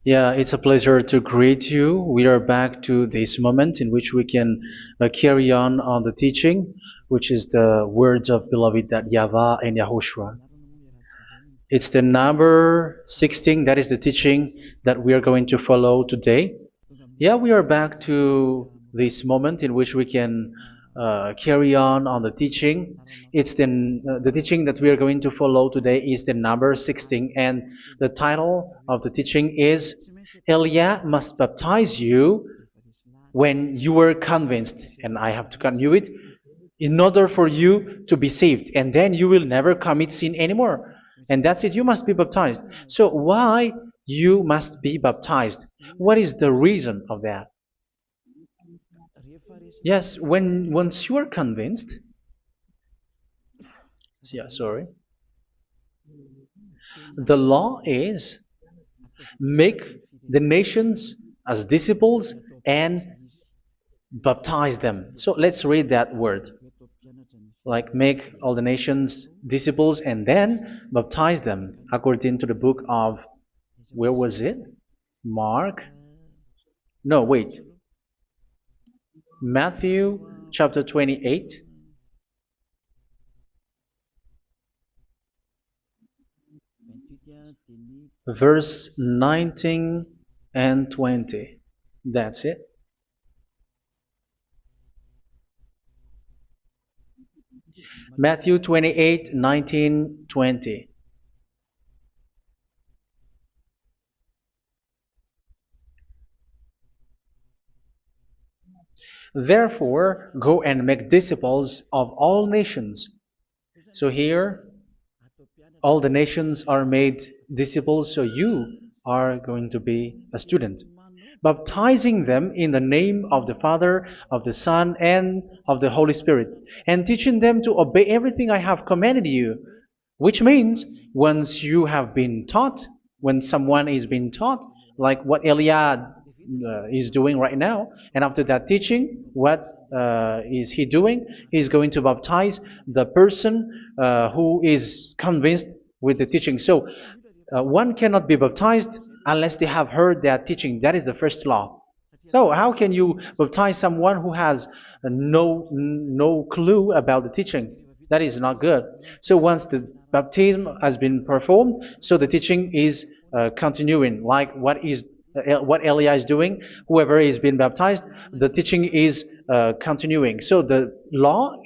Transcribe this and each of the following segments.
Yeah, it's a pleasure to greet you. We are back to this moment in which we can carry on the teaching, which is the words of beloved that YAHVAH and YAHOSHUA. It's the number 16, that is the teaching that we are going to follow today. Yeah, we are back to this moment in which we can carry on the teaching. It's the teaching that we are going to follow today is the number 16, and the title of the teaching is Elia must baptize you when you were convinced, and I have to continue it, in order for you to be saved, and then you will never commit sin anymore. And that's it, you must be baptized. So why you must be baptized? What is the reason of that? Yes, when once you are convinced, yeah, sorry, the law is make the nations as disciples and baptize them. So let's read that word. Like make all the nations disciples and then baptize them according to the book of, where was it? Mark? No, wait. Matthew chapter 28. Verse 19 and 20. That's it. Matthew 28, 19, 20. Therefore, go and make disciples of all nations. So here, all the nations are made disciples, so you are going to be a student. Baptizing them in the name of the Father, of the Son, and of the Holy Spirit, and teaching them to obey everything I have commanded you. Which means, once you have been taught, when someone is being taught, like what Eliad is doing right now, and after that teaching, what is he doing? He's going to baptize the person who is convinced with the teaching. So one cannot be baptized unless they have heard that teaching. That is the first law. So how can you baptize someone who has no clue about the teaching? That is not good. So once the baptism has been performed, so the teaching is continuing. Like what Elia is doing, whoever is being baptized, the teaching is continuing. So the law,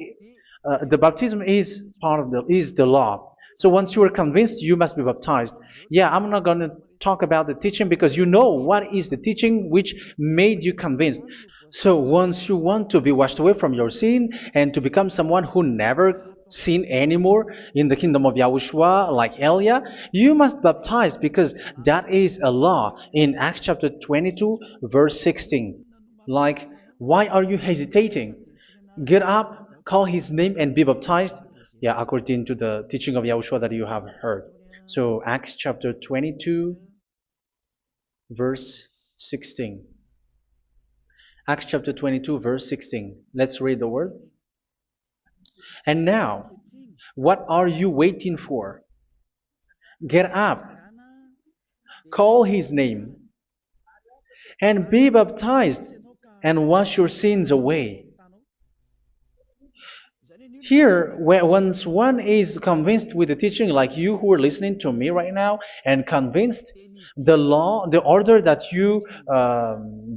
the baptism is part of the law. So once you are convinced, you must be baptized. Yeah, I'm not going to talk about the teaching because you know what is the teaching which made you convinced. So once you want to be washed away from your sin and to become someone who never sin anymore in the kingdom of YAHOSHUA like Elia, you must baptize because that is a law in Acts chapter 22 verse 16. Like, why are you hesitating? Get up, call his name and be baptized. Yeah, according to the teaching of YAHOSHUA that you have heard. So Acts chapter 22 verse 16. Acts chapter 22 verse 16. Let's read the word. And now, what are you waiting for? Get up, call his name, and be baptized, and wash your sins away. Here, once one is convinced with the teaching, like you who are listening to me right now, and convinced, the law, the order that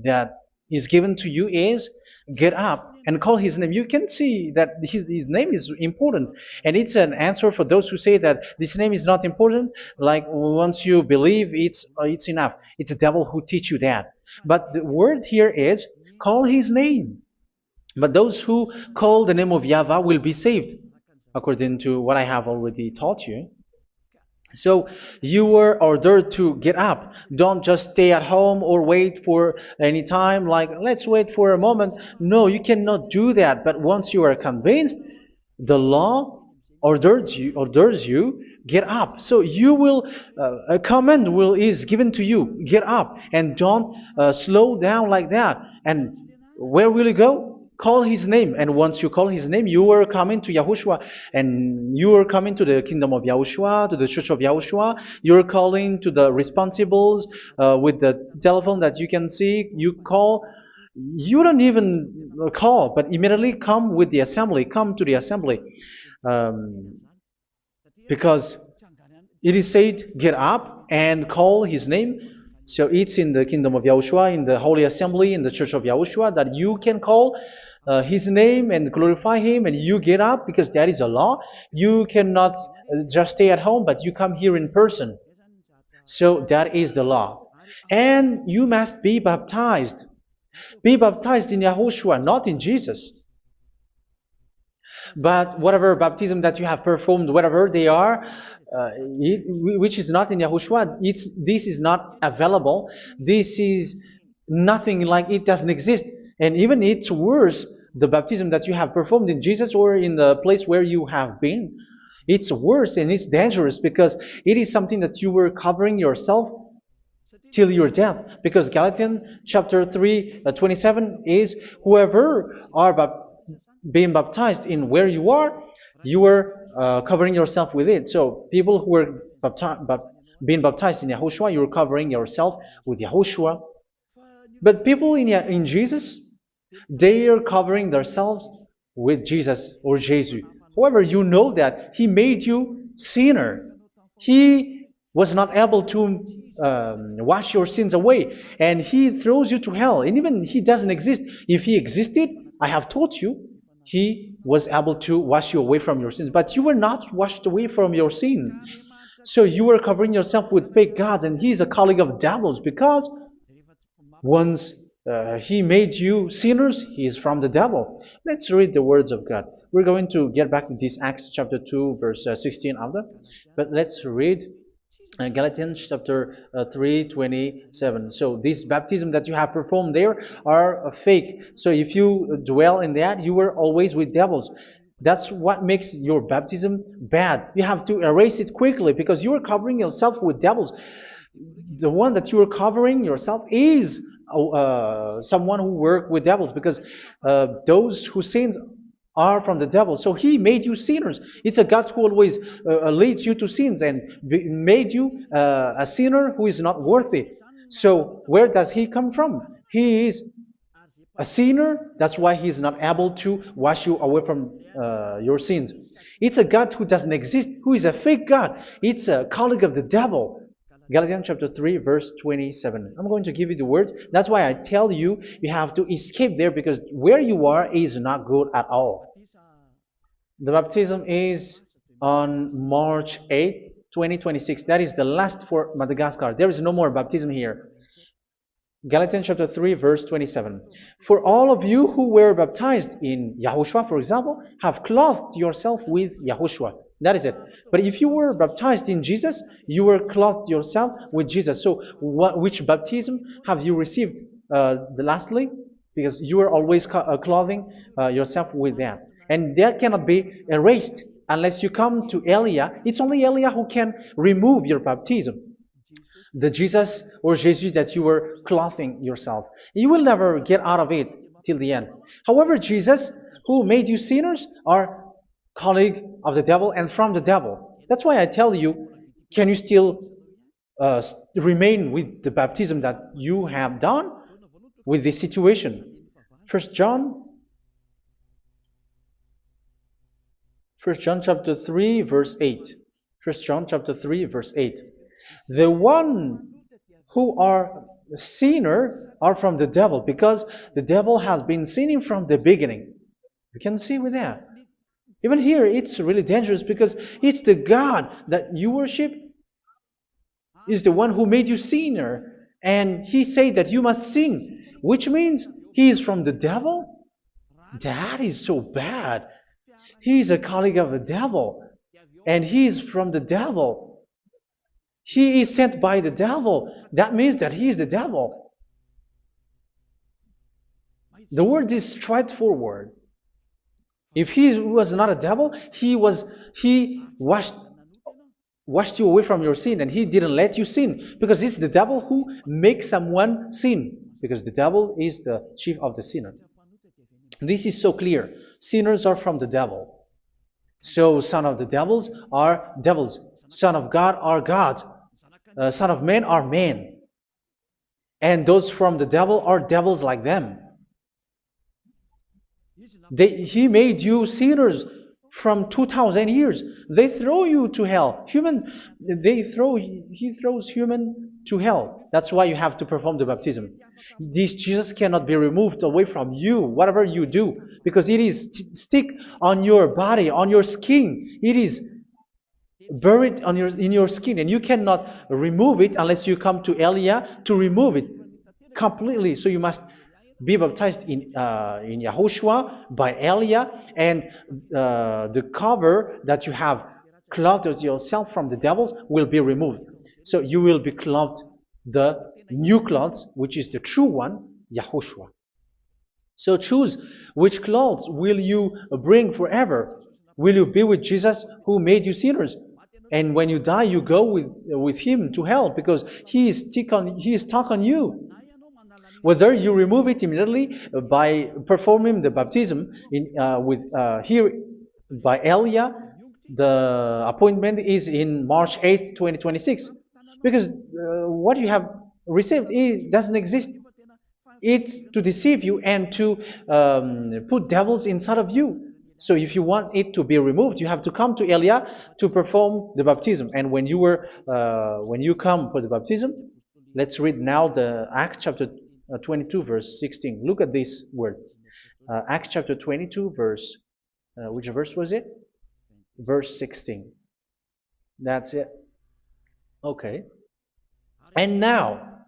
that is given to you is get up and call his name. You can see that his name is important, and it's an answer for those who say that this name is not important. Like once you believe, it's enough. It's the devil who teach you that. But the word here is call his name. But those who call the name of YAHVAH will be saved, according to what I have already taught you. So you were ordered to get up. Don't just stay at home or wait for any time, like let's wait for a moment. No, you cannot do that. But once you are convinced, the law orders you get up. So you will a command is given to you, get up and don't slow down like that. And where will you go? call his name. And once you call his name, you are coming to Yahushua. And you are coming to the kingdom of Yahushua, to the church of Yahushua. You're calling to the responsibles with the telephone that you can see. You call. You don't even call, but immediately come with the assembly. Come to the assembly. Um, because it is said, get up and call his name. So it's in the kingdom of Yahushua, in the holy assembly, in the church of Yahushua, that you can call his name and glorify him, and you get up because that is a law. You cannot just stay at home, but you come here in person. So that is the law. And you must be baptized. Be baptized in Yahushua, not in Jesus. But whatever baptism that you have performed, whatever they are, which is not in Yahushua, this is not available. This is nothing, like it doesn't exist. And even it's worse, the baptism that you have performed in Jesus or in the place where you have been. It's worse and it's dangerous because it is something that you were covering yourself till your death. Because Galatians chapter 3, 27 is, whoever are being baptized in where you are covering yourself with it. So people who were being baptized in Yahushua, you're covering yourself with Yahushua. But people in Jesus, they are covering themselves with Jesus or Jesus. However, you know that He made you sinner. He was not able to wash your sins away, and He throws you to hell. And even He doesn't exist. If He existed, I have taught you, He was able to wash you away from your sins. But you were not washed away from your sins. So you were covering yourself with fake gods, and He is a colleague of devils, because once He made you sinners, He is from the devil. Let's read the words of God. We're going to get back to this Acts chapter 2, verse 16 after. But let's read Galatians chapter 3, 27. So this baptism that you have performed there are fake. So if you dwell in that, you were always with devils. That's what makes your baptism bad. You have to erase it quickly because you are covering yourself with devils. The one that you are covering yourself is someone who worked with devils, because those who sins are from the devil. So He made you sinners. It's a God who always leads you to sins and made you a sinner who is not worthy. So where does He come from? He is a sinner. That's why He is not able to wash you away from your sins. It's a God who doesn't exist, who is a fake God. It's a colleague of the devil. Galatians chapter 3, verse 27. I'm going to give you the words. That's why I tell you, you have to escape there, because where you are is not good at all. The baptism is on March 8, 2026. That is the last for Madagascar. There is no more baptism here. Galatians chapter 3, verse 27. For all of you who were baptized in Yahushua, for example, have clothed yourself with Yahushua. That is it. But if you were baptized in Jesus, you were clothed yourself with Jesus. So which baptism have you received lastly? Because you are always clothing yourself with that. And that cannot be erased unless you come to Eliah. It's only Eliah who can remove your baptism. The Jesus or Jesus that you were clothing yourself. You will never get out of it till the end. However, Jesus, who made you sinners, are colleague of the devil and from the devil. That's why I tell you, can you still remain with the baptism that you have done with this situation? First John chapter 3, verse 8. First John chapter 3, verse 8. The one who are sinner are from the devil, because the devil has been sinning from the beginning. You can see with that. Even here, it's really dangerous, because it's the God that you worship is the one who made you sinner. And He said that you must sin, which means He is from the devil. That is so bad. He is a colleague of the devil. And He is from the devil. He is sent by the devil. That means that He is the devil. The word is straightforward. If He was not a devil, He washed you away from your sin, and He didn't let you sin, because it's the devil who makes someone sin, because the devil is the chief of the sinner. This is so clear. Sinners are from the devil. So son of the devils are devils. Son of God are gods. Son of men are men. And those from the devil are devils like them. He made you sinners from 2,000 years. They throw you to hell. He throws human to hell. That's why you have to perform the baptism. This Jesus cannot be removed away from you, whatever you do, because it is stick on your body, on your skin. It is buried in your skin, and you cannot remove it unless you come to Elia to remove it completely. So you must be baptized in YAHOSHUA by Elia, and the cover that you have clothed yourself from the devils will be removed. So you will be clothed the new clothes, which is the true one, YAHOSHUA. So choose which clothes will you bring forever. Will you be with Jesus who made you sinners? And when you die, you go with him to hell because he is stuck on you. Whether you remove it immediately by performing the baptism here by Elia, the appointment is in March 8th, 2026. Because what you have received doesn't exist. It's to deceive you and to put devils inside of you. So if you want it to be removed, you have to come to Elia to perform the baptism. And when you come for the baptism, let's read now the Acts chapter 22 verse 16. Look at this word. Acts chapter 22 verse, which verse was it? Verse 16. That's it. Okay. And now,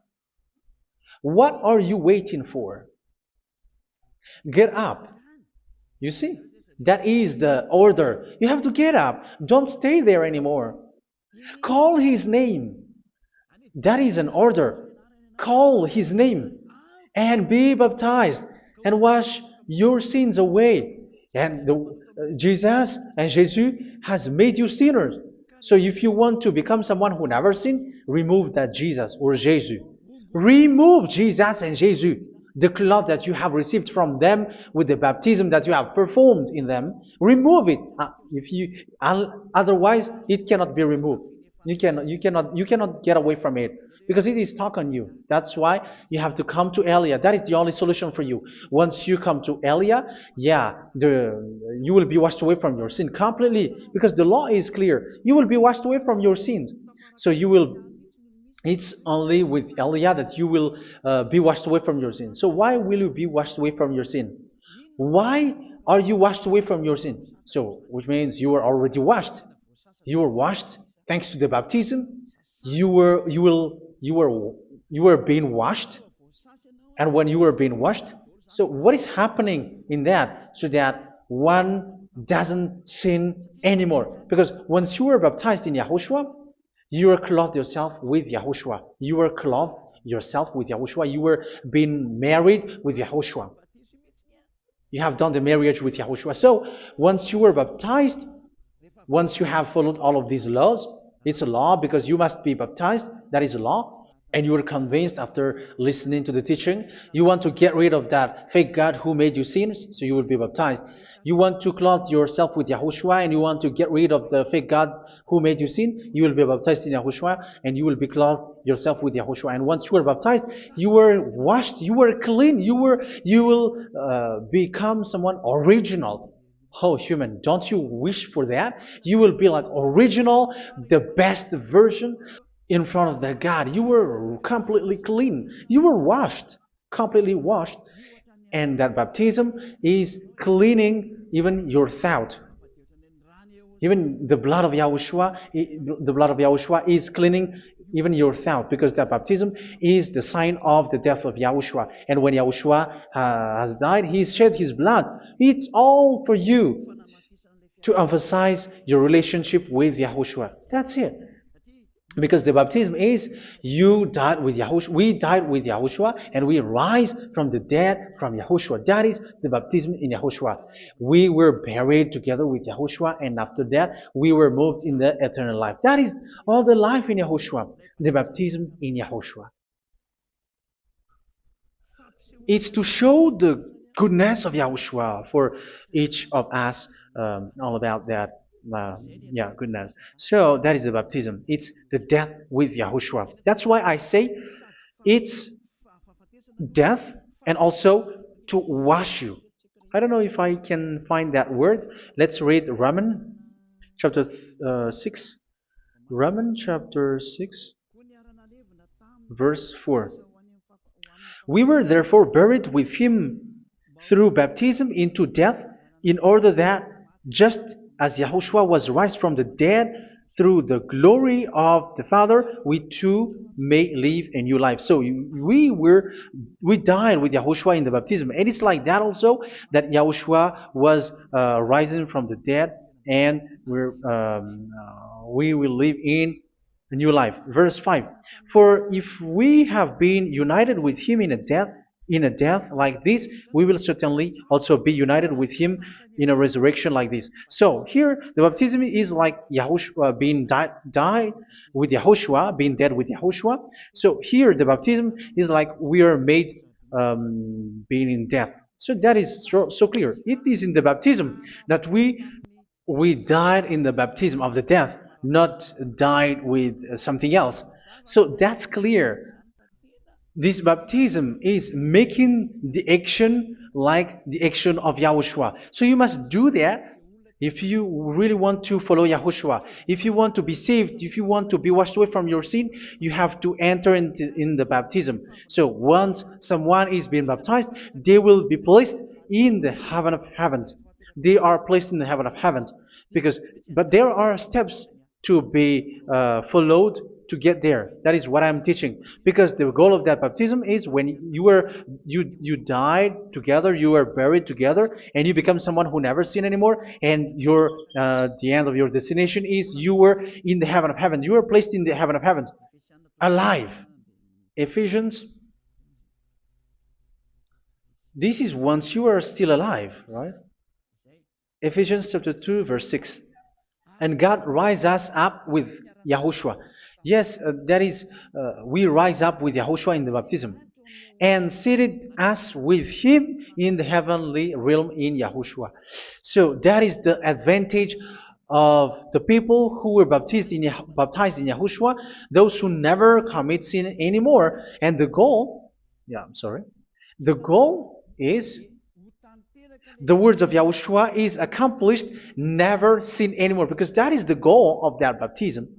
what are you waiting for? Get up. You see, that is the order. You have to get up. Don't stay there anymore. Call his name. That is an order. Call his name and be baptized and wash your sins away. And Jesus has made you sinners. So if you want to become someone who never sinned, remove that Jesus or Jesus. Remove Jesus and Jesus, the cloth that you have received from them with the baptism that you have performed in them. Remove it. Otherwise, it cannot be removed. You cannot get away from it because it is stuck on you. That's why you have to come to Elia. That is the only solution for you. Once you come to Elia, you will be washed away from your sin completely because the law is clear. You will be washed away from your sins. So it's only with Elia that you will be washed away from your sin. So why will you be washed away from your sin? Why are you washed away from your sin? So, which means you are already washed. You were washed thanks to the baptism. You were being washed, and when you were being washed, so what is happening in that? So that one doesn't sin anymore. Because once you were baptized in YAHOSHUA, you were clothed yourself with YAHOSHUA. You were clothed yourself with YAHOSHUA. You were being married with YAHOSHUA. You have done the marriage with YAHOSHUA. So once you were baptized, once you have followed all of these laws, it's a law because you must be baptized. That is a law. And you are convinced after listening to the teaching. You want to get rid of that fake God who made you sinners, so you will be baptized. You want to clothe yourself with YAHOSHUA and you want to get rid of the fake God who made you sin, you will be baptized in YAHOSHUA and you will be clothed yourself with YAHOSHUA. And once you are baptized, you were washed, you were clean, you will become someone original. Oh, human, don't you wish for that? You will be like original, the best version in front of the God. You were completely clean. You were washed, completely washed. And that baptism is cleaning even your thought. Even the blood of YAHOSHUA is cleaning even your thought, because that baptism is the sign of the death of YAHOSHUA. And when YAHOSHUA has died, he shed his blood. It's all for you to emphasize your relationship with YAHOSHUA. That's it. Because the baptism is you died with YAHOSHUA, we died with YAHOSHUA, and we rise from the dead from YAHOSHUA. That is the baptism in YAHOSHUA. We were buried together with YAHOSHUA, and after that we were moved in the eternal life. That is all the life in YAHOSHUA, the baptism in YAHOSHUA. It's to show the goodness of Yahushua for each of us, all about that. Uh, yeah, goodness. So that is the baptism. It's the death with Yahushua. That's why I say it's death and also to wash you. I don't know if I can find that word. Let's read Romans chapter 6. Romans chapter 6, verse 4. We were therefore buried with him through baptism into death, in order that, just as Yahushua was raised from the dead through the glory of the Father, we too may live a new life. So we died with Yahushua in the baptism, and it's like that also that Yahushua was rising from the dead, and we will live in a new life. Verse 5. For if we have been united with him in a death like this, we will certainly also be united with him in a resurrection like this. So here the baptism is like Yahushua being died with Yahushua, being dead with Yahushua. So here the baptism is like we are made being in death. So that is so clear. It is in the baptism that we died in the baptism of the death, not died with something else. So that's clear. This baptism is making the action like the action of Yahushua. So you must do that if you really want to follow Yahushua. If you want to be saved, if you want to be washed away from your sin, you have to enter in the baptism. So once someone is being baptized, they will be placed in the heaven of heavens. They are placed in the heaven of heavens but there are steps to be followed to get there. That is what I'm teaching. Because the goal of that baptism is when you died together, you were buried together, and you become someone who never sin anymore. And the end of your destination is you were in the heaven of heaven. You were placed in the heaven of heavens, alive. Ephesians. This is once you are still alive, right? Ephesians chapter 2, verse 6. And God rise us up with Yahushua. Yes, that is, we rise up with Yahushua in the baptism. And seated us with him in the heavenly realm in Yahushua. So that is the advantage of the people who were baptized in Yahushua, those who never commit sin anymore. And the goal, the goal is the words of Yahushua is accomplished, never sin anymore, because that is the goal of that baptism.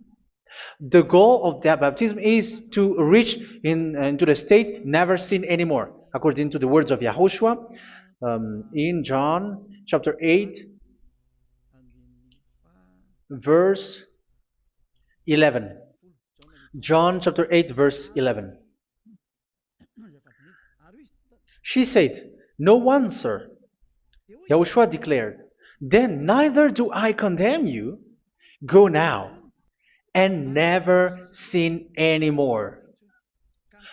The goal of that baptism is to reach into the state never sin anymore, according to the words of Yahushua in John chapter 8, verse 11. John chapter 8, verse 11. She said, "No one, sir." Yahushua declared, "Then neither do I condemn you. Go now and never sin anymore."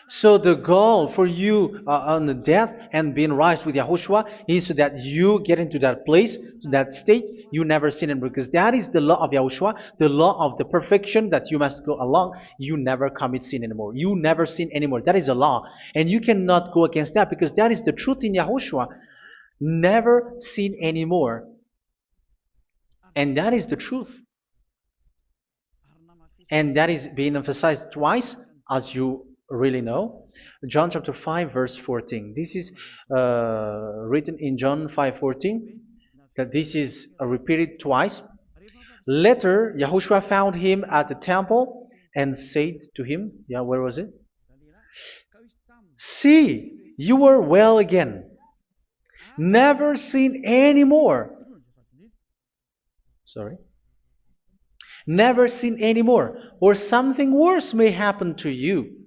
So the goal for you on the death and being raised with Yahushua is so that you get into that place, to that state, you never sin anymore. Because that is the law of Yahushua, the law of the perfection that you must go along. You never commit sin anymore. You never sin anymore. That is a law. And you cannot go against that because that is the truth in Yahushua. Never sin anymore. And that is the truth. And that is being emphasized twice, as you really know. John chapter 5, verse 14. This is written in John 5:14. That this is repeated twice. Later, Yahushua found him at the temple and said to him, where was it? "See, you are well again. Never sin anymore." Sorry. Never sin anymore, or something worse may happen to you.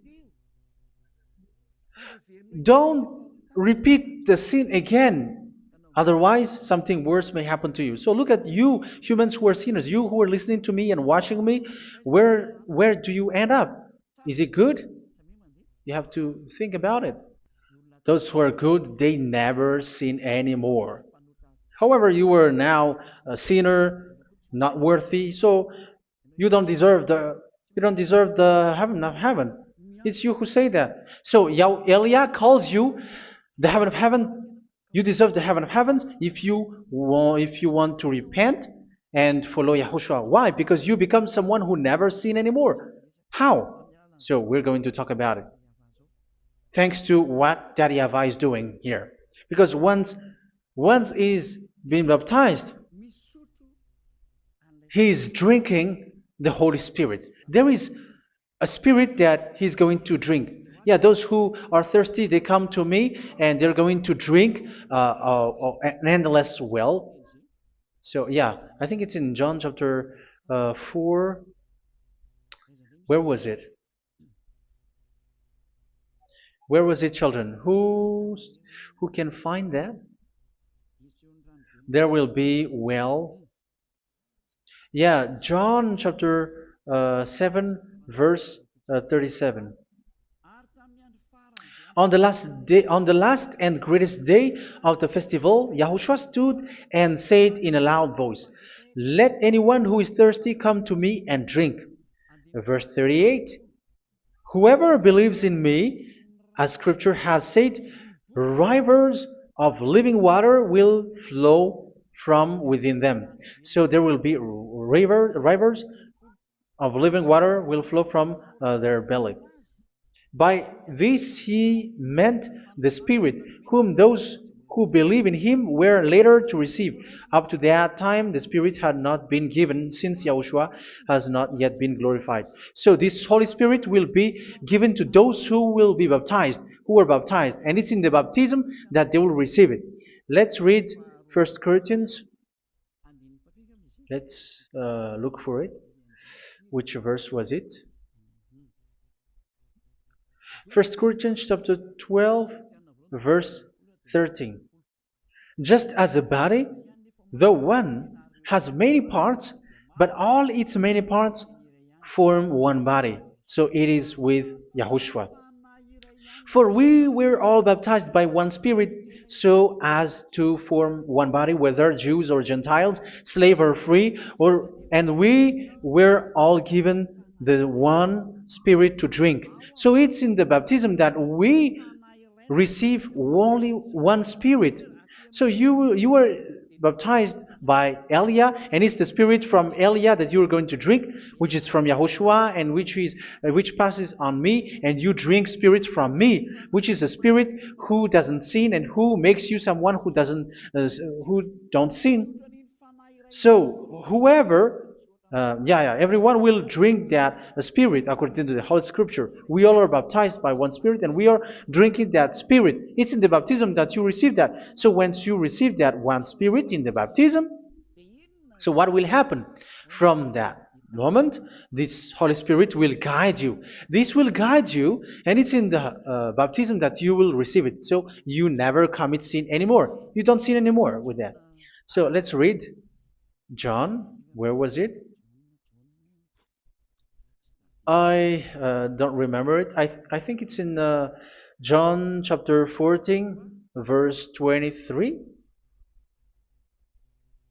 Don't repeat the sin again. Otherwise, something worse may happen to you. So look at you, humans who are sinners, you who are listening to me and watching me. Where do you end up? Is it good? You have to think about it. Those who are good, they never sin anymore. However, you are now a sinner, not worthy, so you don't deserve the heaven of heaven. It's you who say that. So Eliah calls you the heaven of heaven. You deserve the heaven of heavens if you want to repent and follow Yahushua. Why? Because you become someone who never sin anymore. How? So we're going to talk about it. Thanks to what Daddy YAHVAH is doing here. Because once is being baptized, he is drinking the Holy Spirit. There is a spirit that he's going to drink. Yeah, those who are thirsty, they come to me and they're going to drink an endless well. So yeah, I think it's in John chapter 4. Where was it? Where was it, children? Who can find that? There will be well. Yeah, John chapter 7, verse 37. On the last and greatest day of the festival, Yahushua stood and said in a loud voice, "Let anyone who is thirsty come to me and drink." Verse 38, "Whoever believes in me, as Scripture has said, rivers of living water will flow from within them." So there will be rivers of living water will flow from their belly. By this he meant the Spirit, whom those who believe in him were later to receive. Up to that time, the Spirit had not been given, since Yahushua has not yet been glorified. So this Holy Spirit will be given to those who will be baptized, who are baptized, and it's in the baptism that they will receive it. Let's read 1 Corinthians. Let's look for it. Which verse was it? 1 Corinthians chapter 12, verse 13. Just as a body, though one, has many parts, but all its many parts form one body. So it is with Yahushua. For we were all baptized by one Spirit, so as to form one body, whether Jews or Gentiles, slave or free, and we were all given the one Spirit to drink. So it's in the baptism that we receive only one Spirit. So you were baptized by Elia, and it's the Spirit from Elia that you are going to drink, which is from Yahushua, and which passes on me, and you drink Spirit from me, which is a Spirit who doesn't sin and who makes you someone who don't sin. So whoever everyone will drink that Spirit according to the Holy Scripture. We all are baptized by one Spirit, and we are drinking that Spirit. It's in the baptism that you receive that. So once you receive that one Spirit in the baptism, so what will happen? From that moment, this Holy Spirit will guide you. This will guide you, and it's in the baptism that you will receive it. So you never commit sin anymore. You don't sin anymore with that. So let's read John. Where was it? I don't remember it. I think it's in John chapter 14, verse 23.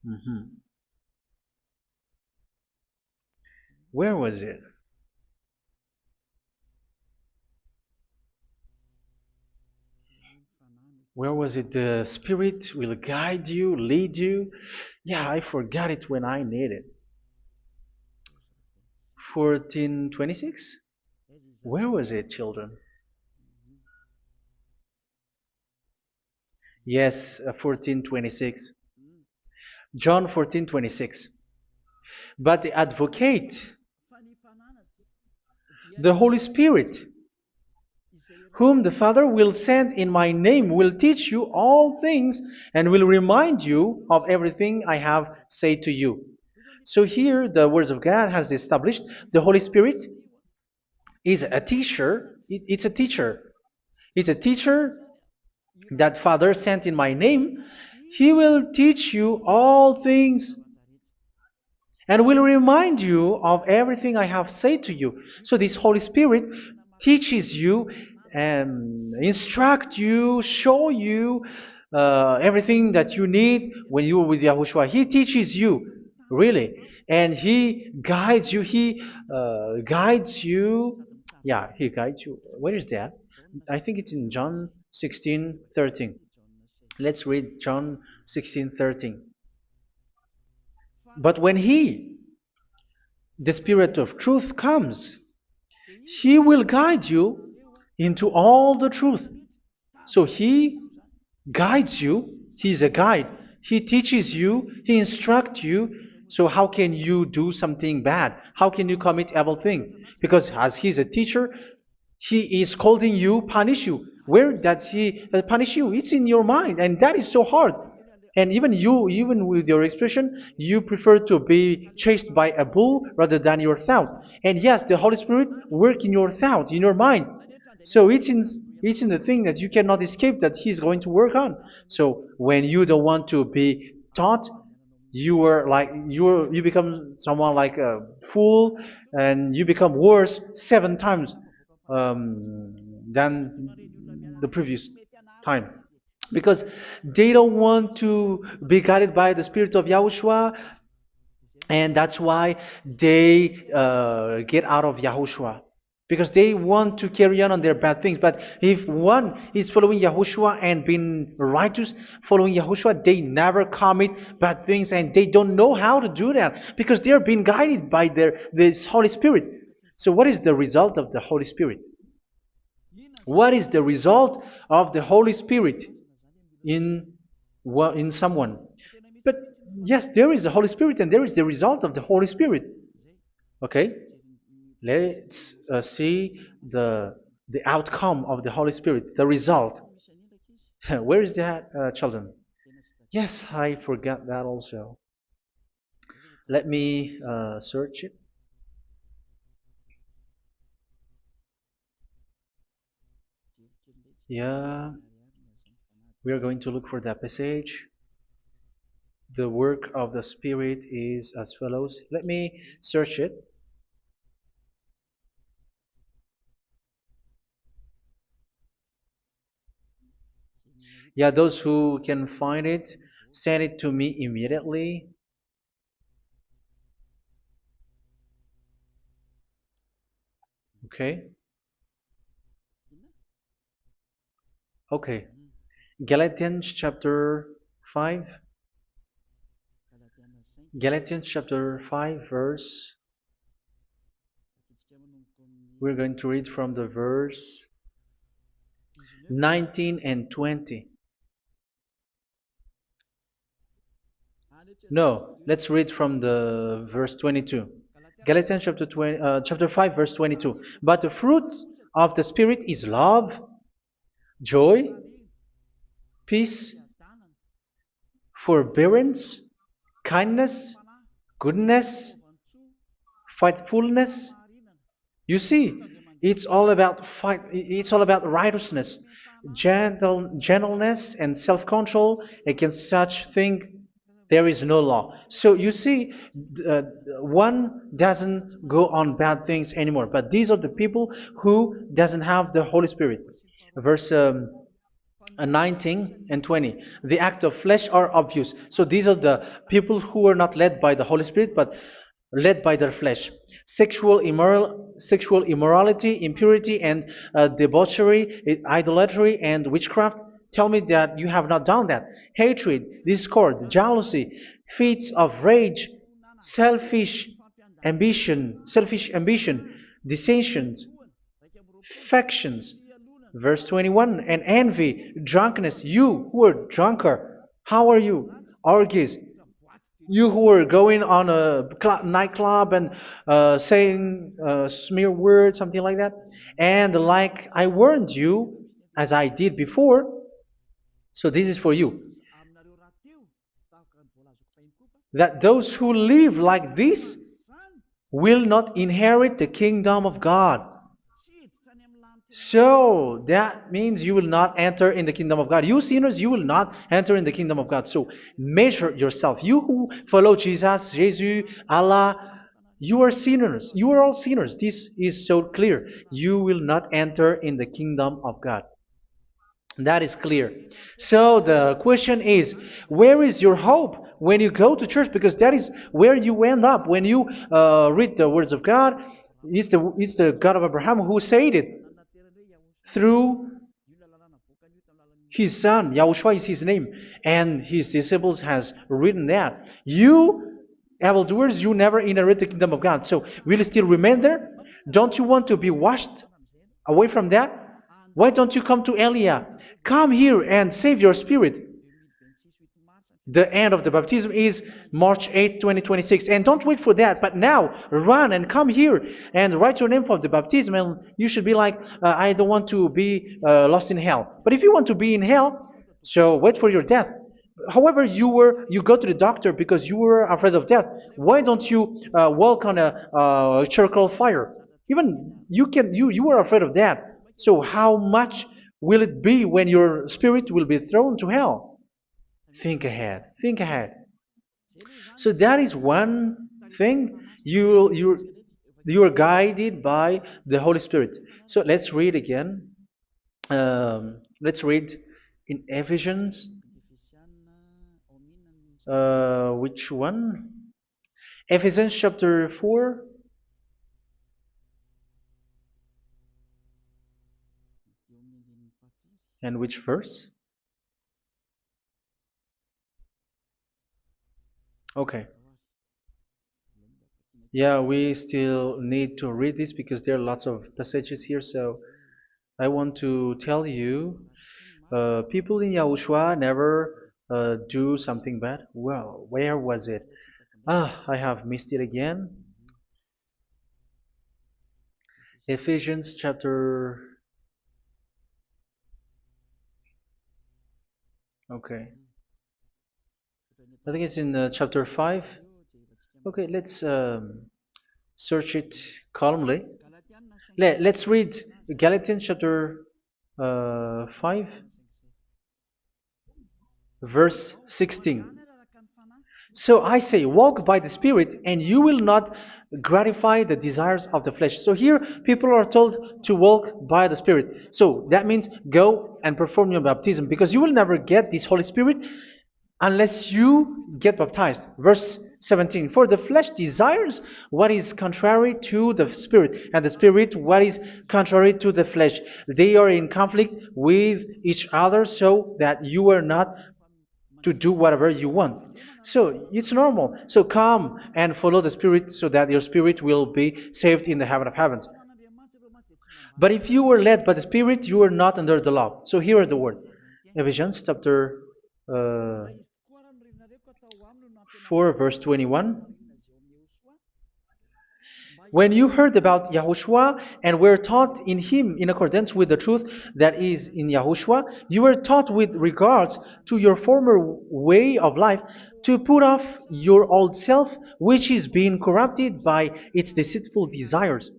Mhm. Where was it? Where was it? The Spirit will guide you, lead you. Yeah, I forgot it when I need it. 14:26? Where was it, children? Yes, 14:26. John 14:26. But the advocate, the Holy Spirit, whom the Father will send in my name, will teach you all things and will remind you of everything I have said to you. So here the words of God has established the Holy Spirit is a teacher. It's a teacher. It's a teacher that Father sent in my name. He will teach you all things and will remind you of everything I have said to you. So this Holy Spirit teaches you and instruct you, show you everything that you need when you are with Yahushua. He teaches you, really, and He guides you. He guides you. Yeah, He guides you. Where is that? I think it's in John 16:13. Let's read John 16:13. But when He, the Spirit of truth, comes, He will guide you into all the truth. So He guides you. He's a guide. He teaches you. He instructs you. So how can you do something bad? How can you commit evil thing? Because as He's a teacher, He is scolding you, punish you. Where does He punish you? It's in your mind, and that is so hard. And even you, even with your expression, you prefer to be chased by a bull rather than your thought. And yes, the Holy Spirit work in your thought, in your mind. So it's in the thing that you cannot escape that He's going to work on. So when you don't want to be taught, you become someone like a fool, and you become worse 7 times than the previous time, because they don't want to be guided by the Spirit of Yahushua, and that's why they get out of Yahushua, because they want to carry on their bad things. But if one is following Yahushua and being righteous, following Yahushua, they never commit bad things, and they don't know how to do that because they are being guided by this Holy Spirit. So what is the result of the Holy Spirit? What is the result of the Holy Spirit in in someone? But yes, there is the Holy Spirit, and there is the result of the Holy Spirit. Okay, let's see the outcome of the Holy Spirit, the result. Where is that, children? Yes, I forgot that also. Let me search it. Yeah, we are going to look for that passage. The work of the Spirit is as follows. Let me search it. Yeah, those who can find it, send it to me immediately. Okay. Okay. Galatians chapter 5. Galatians chapter 5, verse. We're going to read from the verse 19 and 20. No, let's read from the verse 22. Galatians chapter 5, verse 22. But the fruit of the Spirit is love, joy, peace, forbearance, kindness, goodness, faithfulness. You see, it's all about righteousness, gentleness, and self-control. Against such thing there is no law. So you see, uh, one doesn't go on bad things anymore. But these are the people who doesn't have the Holy Spirit. Verse 19 and 20. The act of flesh are obvious. So these are the people who are not led by the Holy Spirit, but led by their flesh. Sexual immorality, impurity, and debauchery, idolatry, and witchcraft. Tell me that you have not done that. Hatred, discord, jealousy, fits of rage, selfish ambition, dissensions, factions. Verse 21, and envy, drunkenness. You who are drunkard, how are you? Orgies. You who are going on a nightclub and saying smear words, something like that. And like I warned you, as I did before, so this is for you, that those who live like this will not inherit the kingdom of God. So that means you will not enter in the kingdom of God. You sinners, you will not enter in the kingdom of God. So measure yourself. You who follow Jesus, Allah, you are sinners. You are all sinners. This is so clear. You will not enter in the kingdom of God. That is clear. So the question is, where is your hope when you go to church? Because that is where you end up when you read the words of God. It's the God of Abraham who said it through His son, Yahushua is his name, and his disciples has written that. You evildoers, you never inherit the kingdom of God. So will you still remain there? Don't you want to be washed away from that? Why don't you come to Elia? Come here and save your spirit. The end of the baptism is March 8th, 2026. And don't wait for that, but now run and come here and write your name for the baptism. And you should be like, I don't want to be lost in hell. But if you want to be in hell, so wait for your death. However, you go to the doctor because you were afraid of death. Why don't you walk on a charcoal fire? Even you were afraid of that. So how much will it be when your spirit will be thrown to hell? Think ahead. Think ahead. So that is one thing. You are guided by the Holy Spirit. So let's read again. Let's read in Ephesians. Which one? Ephesians chapter 4. And which verse? Okay. Yeah, we still need to read this because there are lots of passages here. So I want to tell you, people in Yahushua never do something bad. Well, where was it? I have missed it again. Ephesians chapter. Okay. I think it's in chapter 5. Okay, let's search it calmly. Let's read Galatians chapter 5, verse 16. So I say, walk by the Spirit, and you will not gratify the desires of the flesh. So here, people are told to walk by the Spirit. So that means go and perform your baptism, because you will never get this Holy Spirit unless you get baptized. Verse 17. For the flesh desires what is contrary to the Spirit, and the Spirit what is contrary to the flesh. They are in conflict with each other, so that you are not to do whatever you want. So it's normal. So come and follow the Spirit so that your spirit will be saved in the heaven of heavens. But if you were led by the Spirit, you are not under the law. So here are the word. Ephesians chapter 4 verse 21. When you heard about Yahushua and were taught in him in accordance with the truth that is in Yahushua, you were taught with regards to your former way of life to put off your old self, which is being corrupted by its deceitful desires,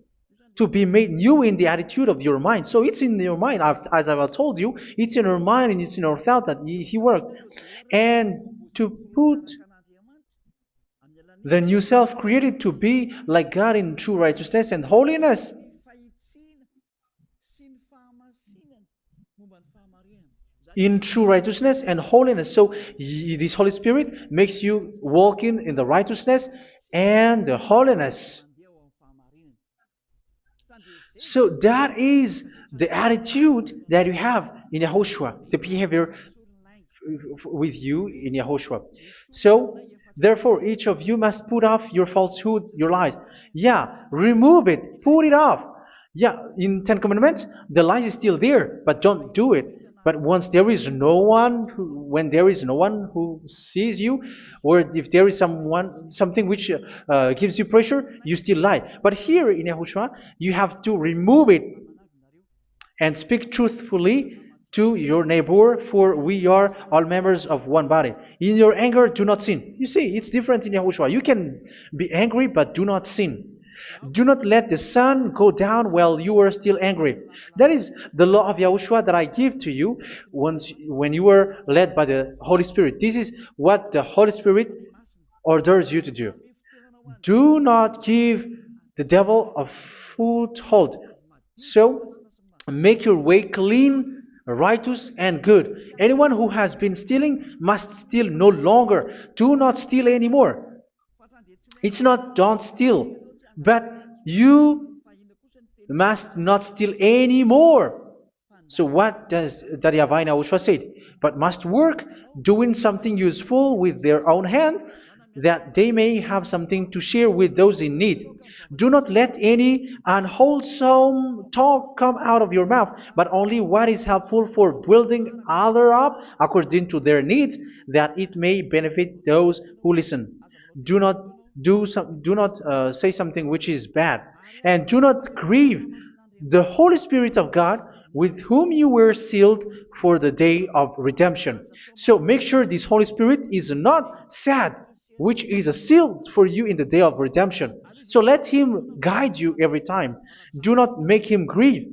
to be made new in the attitude of your mind. So it's in your mind, as I've told you, it's in your mind and it's in your thought that he worked. And to put the new self created to be like God in true righteousness and holiness. In true righteousness and holiness. So this Holy Spirit makes you walk in the righteousness and the holiness. So that is the attitude that you have in Yahushua, the behavior with you in Yahushua. So therefore, each of you must put off your falsehood, your lies. Yeah, remove it, put it off. Yeah, in Ten Commandments, the lies is still there, but don't do it. But once there is no one, when there is no one who sees you, or if there is something which gives you pressure, you still lie. But here in Yahushua, you have to remove it and speak truthfully to your neighbor, for we are all members of one body. In your anger, do not sin. You see, it's different in Yahushua. You can be angry, but do not sin. Do not let the sun go down while you are still angry. That is the law of Yahushua that I give to you when you are led by the Holy Spirit. This is what the Holy Spirit orders you to do. Do not give the devil a foothold. So, make your way clean, righteous, and good. Anyone who has been stealing must steal no longer. Do not steal anymore. It's not don't steal, but you must not steal anymore. So what does the YAHVAH in YAHOSHUA say? But must work doing something useful with their own hand, that they may have something to share with those in need. Do not let any unwholesome talk come out of your mouth, but only what is helpful for building other up according to their needs, that it may benefit those who listen. Do not do not say something which is bad, and do not grieve the Holy Spirit of God, with whom you were sealed for the day of redemption. So make sure this Holy Spirit is not sad, which is a seal for you in the day of redemption. So let him guide you every time. Do not make him grieve.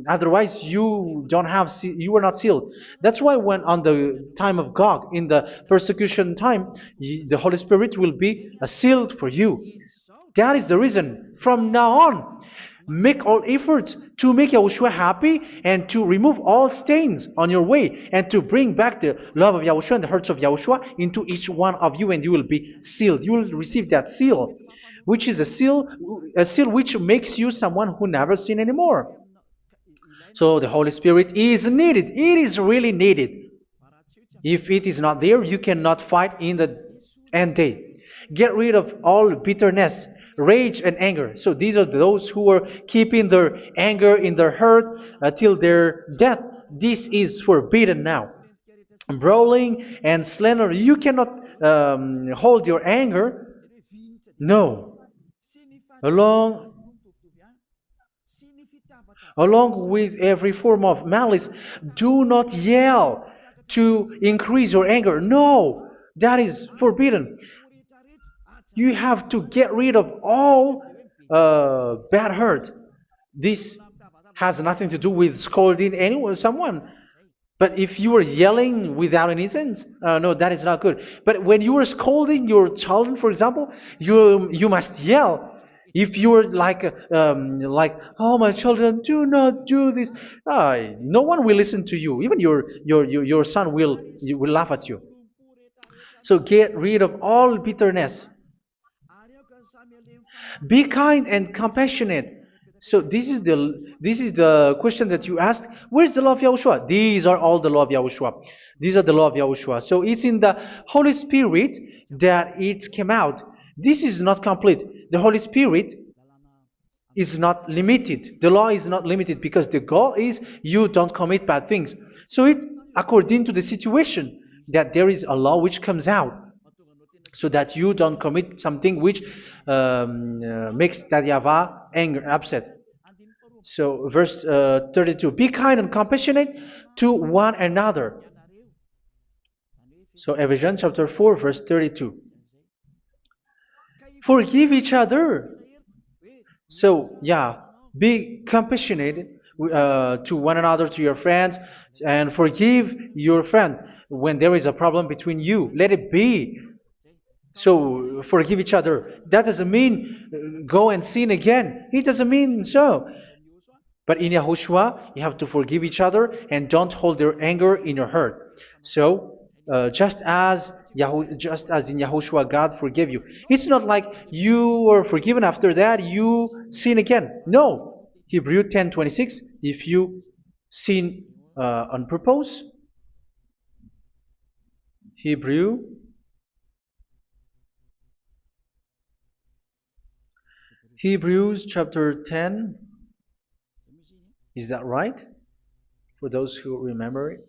Otherwise, you were not sealed. That's why when on the time of God, in the persecution time, the Holy Spirit will be a sealed for you. That is the reason. From now on, make all efforts to make Yahushua happy and to remove all stains on your way and to bring back the love of Yahushua and the hearts of Yahushua into each one of you, and you will be sealed. You will receive that seal, which is a seal which makes you someone who never sin anymore. So the Holy Spirit is needed. It is really needed. If it is not there, you cannot fight in the end day. Get rid of all bitterness, rage, and anger. So these are those who are keeping their anger in their heart till their death. This is forbidden now. Brawling and slander. You cannot hold your anger. No. Along Along with every form of malice, do not yell to increase your anger. No, that is forbidden. You have to get rid of all bad hurt. This has nothing to do with scolding anyone, someone. But if you are yelling without any sense, no, that is not good. But when you are scolding your children, for example, you must yell. If you are like, oh my children, do not do this, no one will listen to you. Even your son will laugh at you. So get rid of all bitterness. Be kind and compassionate. So this is the question that you asked. Where's the law of Yahushua? These are all the law of Yahushua. These are the law of Yahushua. So it's in the Holy Spirit that it came out. This is not complete. The Holy Spirit is not limited. The law is not limited because the goal is you don't commit bad things. So it according to the situation that there is a law which comes out, so that you don't commit something which makes that YAHVAH angry, upset. So verse 32, be kind and compassionate to one another. So Ephesians chapter 4 verse 32. Forgive each other. So yeah, be compassionate to one another, to your friends, and forgive your friend when there is a problem between you. Let it be. So forgive each other. That doesn't mean go and sin again. It doesn't mean so. But in Yahushua, you have to forgive each other and don't hold their anger in your heart. So just as in Yahushua, God forgive you. It's not like you were forgiven after that you sin again. No. Hebrew 10:26. If you sin on purpose, Hebrews chapter 10. Is that right? For those who remember it?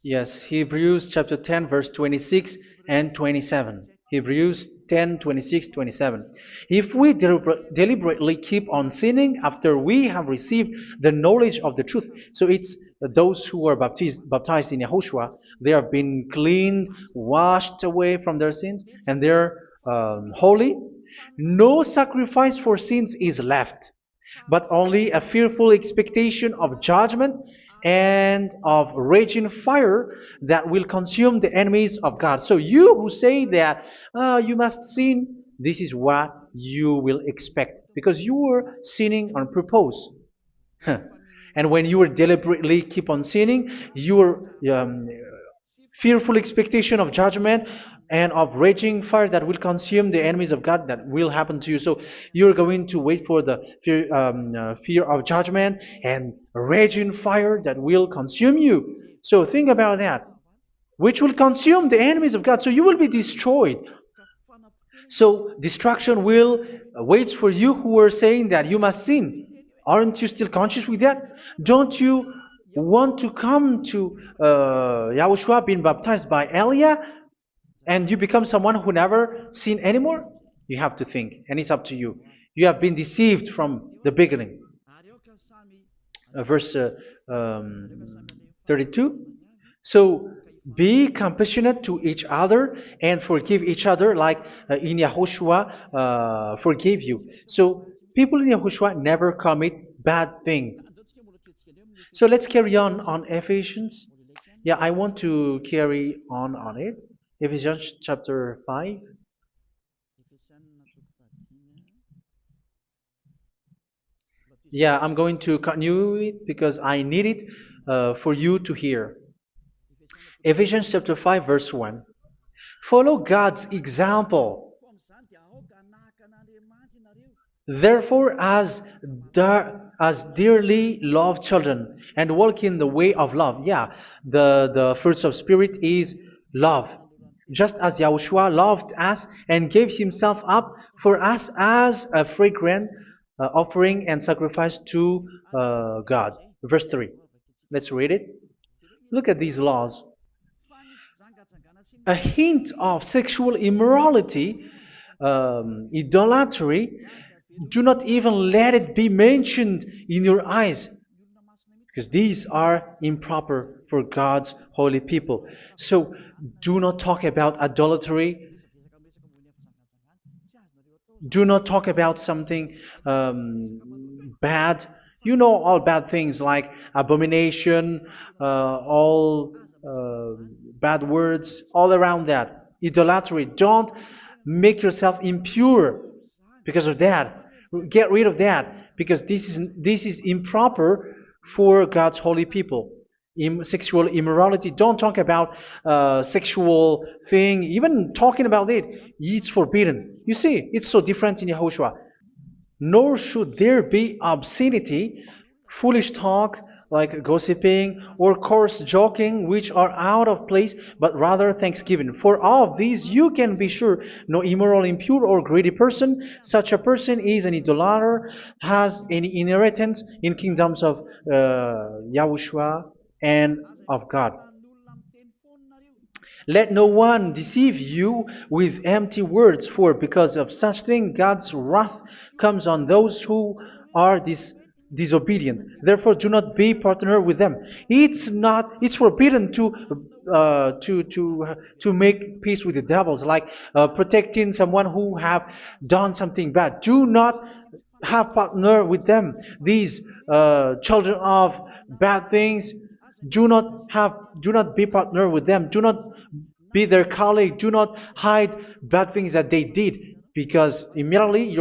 Yes, Hebrews chapter 10 verse 26 and 27. Hebrews 10, 26, 27. If we deliberately keep on sinning after we have received the knowledge of the truth, so it's those who are baptized in Yahushua, they have been cleaned, washed away from their sins, and they're holy. No sacrifice for sins is left, but only a fearful expectation of judgment and of raging fire that will consume the enemies of God. So you who say that you must sin, this is what you will expect, because you were sinning on purpose. And when you were deliberately keep on sinning, you were fearful expectation of judgment and of raging fire that will consume the enemies of God that will happen to you. So you're going to wait for the fear of judgment and raging fire that will consume you. So think about that, which will consume the enemies of God. So you will be destroyed. So destruction will wait for you who are saying that you must sin. Aren't you still conscious with that? Don't you want to come to Yahushua being baptized by Elia and you become someone who never sin anymore? You have to think, and it's up to you. You have been deceived from the beginning. Verse 32. So be compassionate to each other and forgive each other like in Yahushua forgave you. So people in Yahushua never commit bad thing. So let's carry on Ephesians. Yeah, I want to carry on it. Ephesians chapter 5. Yeah, I'm going to continue it because I need it for you to hear. Ephesians chapter 5 verse 1. Follow God's example. Therefore, as dearly loved children, and walk in the way of love. Yeah, the fruits of spirit is love. Just as Yahushua loved us and gave himself up for us as a fragrant offering and sacrifice to God. Verse 3. Let's read it. Look at these laws. A hint of sexual immorality, idolatry, do not even let it be mentioned in your eyes, because these are improper for God's holy people. So do not talk about idolatry. Do not talk about something bad. You know all bad things like abomination, all bad words, all around that. Idolatry. Don't make yourself impure because of that. Get rid of that because this is improper for God's holy people. Sexual immorality. Don't talk about sexual thing. Even talking about it, it's forbidden. You see, it's so different in Yahushua. Nor should there be obscenity, foolish talk like gossiping or coarse joking, which are out of place, but rather thanksgiving. For of these you can be sure: no immoral, impure, or greedy person, such a person is an idolater, has any inheritance in kingdoms of Yahushua and of God. Let no one deceive you with empty words, for because of such thing God's wrath comes on those who are disobedient. Therefore, do not be partner with them. It's forbidden to make peace with the devils, like protecting someone who have done something bad. Do not have partner with them. These children of bad things, do not be partner with them. Do not be their colleague. Do not hide bad things that they did, because immediately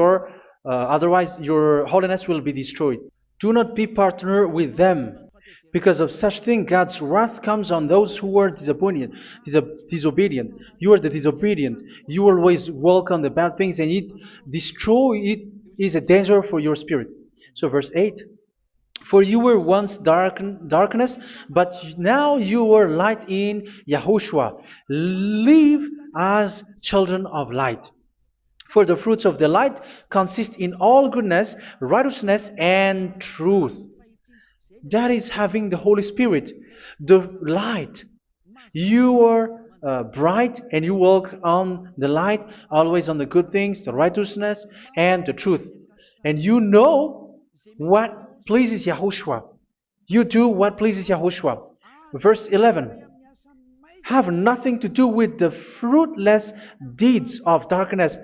otherwise your holiness will be destroyed. Do not be partner with them. Because of such thing, God's wrath comes on those who are disobedient. You are the disobedient. You always walk on the bad things, and it is a danger for your spirit. So verse 8. For you were once darkness, but now you are light in Yahushua. Live as children of light. For the fruits of the light consist in all goodness, righteousness, and truth. That is having the Holy Spirit, the light. You are bright and you walk on the light, always on the good things, the righteousness, and the truth. And you know what pleases Yahushua. You do what pleases Yahushua. Verse 11. Have nothing to do with the fruitless deeds of darkness.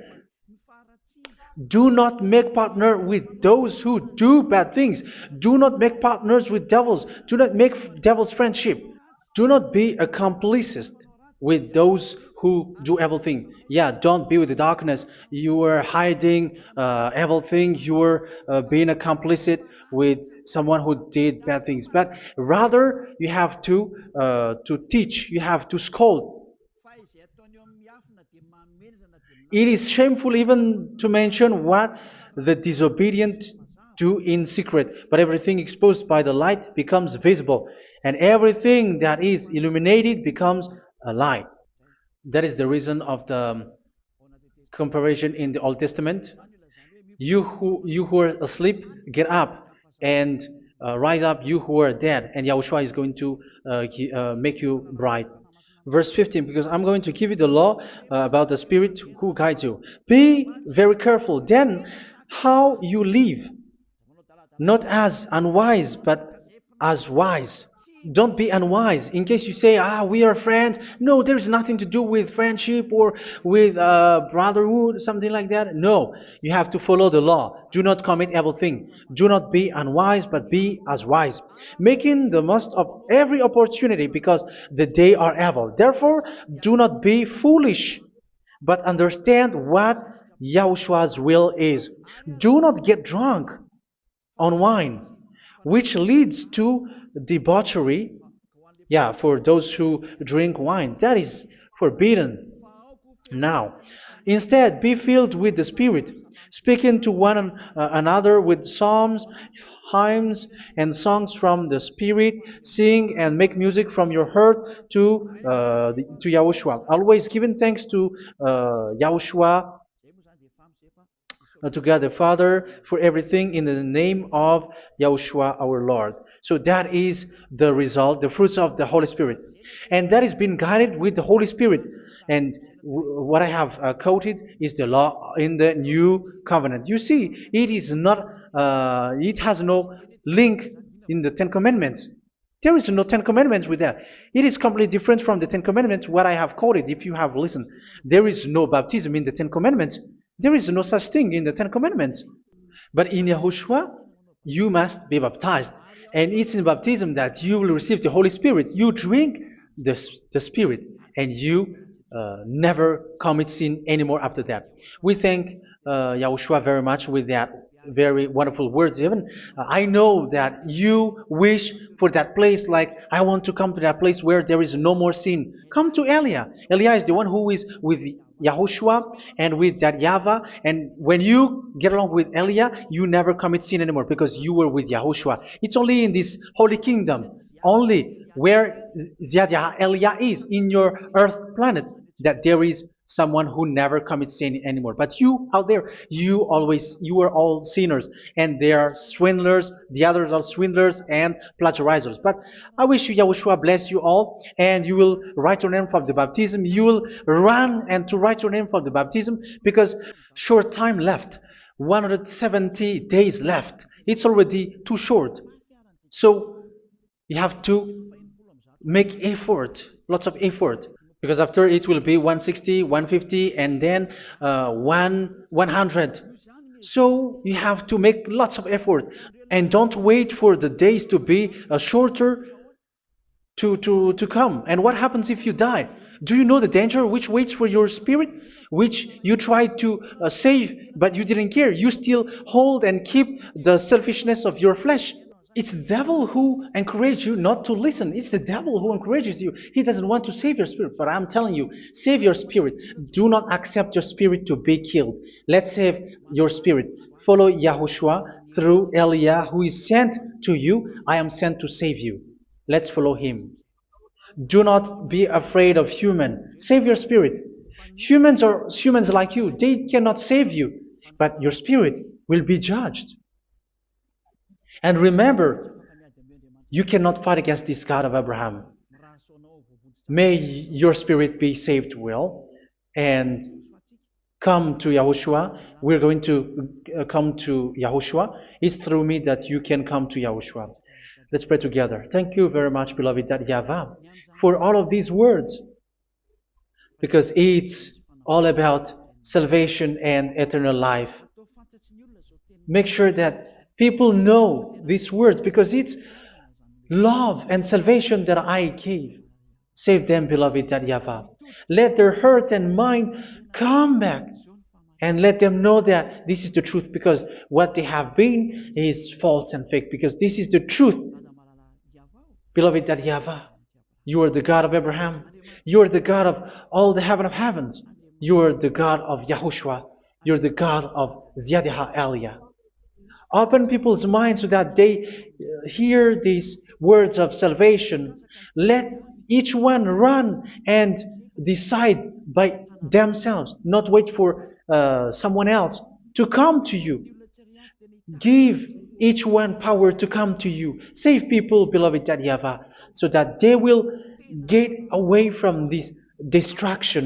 Do not make partner with those who do bad things. Do not make partners with devils. Do not make devil's friendship. Do not be accomplices with those who do evil thing. Yeah, don't be with the darkness. You are hiding evil thing. You are being a complicit with someone who did bad things, but rather you have to teach, you have to scold. It is shameful even to mention what the disobedient do in secret, but everything exposed by the light becomes visible, and everything that is illuminated becomes a light. That is the reason of the comparison in the Old Testament. You who are asleep, get up and rise up, you who are dead, and Yahushua is going to make you bright. Verse 15, because I'm going to give you the law about the Spirit who guides you. Be very careful then how you live, not as unwise, but as wise. Don't be unwise. In case you say, we are friends. No, there's nothing to do with friendship or with brotherhood, something like that. No, you have to follow the law. Do not commit evil thing. Do not be unwise, but be as wise, making the most of every opportunity, because the day are evil. Therefore, do not be foolish, but understand what Yahushua's will is. Do not get drunk on wine, which leads to debauchery. Yeah, for those who drink wine, that is forbidden now. Instead, be filled with the Spirit, speaking to one another with psalms, hymns, and songs from the Spirit. Sing and make music from your heart to Yahushua. Always giving thanks to Yahushua, to God the Father, for everything in the name of Yahushua our Lord. So that is the result, the fruits of the Holy Spirit. And that is being guided with the Holy Spirit. And what I have quoted is the law in the new covenant. You see, it is not, it has no link in the Ten Commandments. There is no Ten Commandments with that. It is completely different from the Ten Commandments, what I have quoted, if you have listened. There is no baptism in the Ten Commandments. There is no such thing in the Ten Commandments. But in Yahushua, you must be baptized. And it's in baptism that you will receive the Holy Spirit. You drink the Spirit, and you never commit sin anymore after that. We thank Yahushua very much with that very wonderful words. Even I know that you wish for that place, like I want to come to that place where there is no more sin. Come to Elia. Elia is the one who is with Yahushua and with that YAHVAH, and when you get along with Elia, you never commit sin anymore because you were with Yahushua. It's only in this holy kingdom, only where Ziad Elia is, in your earth planet, that there is someone who never commits sin anymore. But you out there, you are all sinners, and they are swindlers. The others are swindlers and plagiarizers. But I wish you, Yahushua, bless you all, and you will write your name for the baptism. You will run and to write your name for the baptism, because short time left, 170 days left. It's already too short. So you have to make effort, lots of effort, because after it will be 160, 150, and then 100. So you have to make lots of effort, and don't wait for the days to be shorter to come. And what happens if you die? Do you know the danger which waits for your spirit, which you tried to save, but you didn't care? You still hold and keep the selfishness of your flesh. It's the devil who encourages you not to listen. It's the devil who encourages you. He doesn't want to save your spirit. But I'm telling you, save your spirit. Do not accept your spirit to be killed. Let's save your spirit. Follow Yahushua through Elia, who is sent to you. I am sent to save you. Let's follow him. Do not be afraid of human. Save your spirit. Humans are humans like you. They cannot save you. But your spirit will be judged. And remember, you cannot fight against this God of Abraham. May your spirit be saved well and come to Yahushua. We're going to come to Yahushua. It's through me that you can come to Yahushua. Let's pray together. Thank you very much, beloved YAHVAH, for all of these words, because it's all about salvation and eternal life. Make sure that people know these words, because it's love and salvation that I gave. Save them, beloved YAHVAH. Let their heart and mind come back And let them know that this is the truth, because what they have been is false and fake, because this is the truth. Beloved, that YAHVAH, you are the God of Abraham. You are the God of all the heaven of heavens. You are the God of YAHOSHUA. You are the God of Ziyadiha Aliyah. Open people's minds so that they hear these words of salvation. Let each one run and decide by themselves, not wait for someone else to come to you. Give each one power to come to you. Save people, beloved YAHVAH, so that they will get away from this distraction.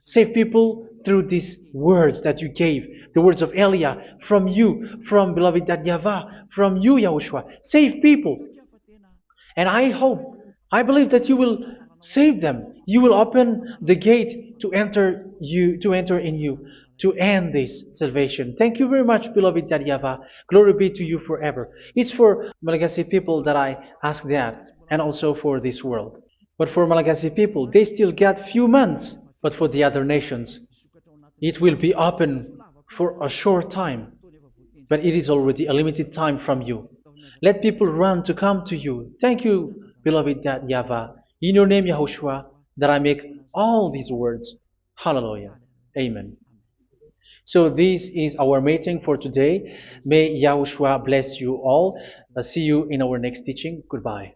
Save people through these words that you gave, the words of Elia, from you, from beloved YAHVAH, from you, Yahushua. Save people. And I believe that you will save them. You will open the gate to enter in you, to end this salvation. Thank you very much, beloved YAHVAH. Glory be to you forever. It's for Malagasy people that I ask that, and also for this world. But for Malagasy people, they still get few months. But for the other nations, it will be open for a short time. But it is already a limited time from you. Let people run to come to you. Thank you, beloved YAHVAH. In your name, Yahushua, that I make all these words. Hallelujah. Amen. So this is our meeting for today. May Yahushua bless you all. See you in our next teaching. Goodbye.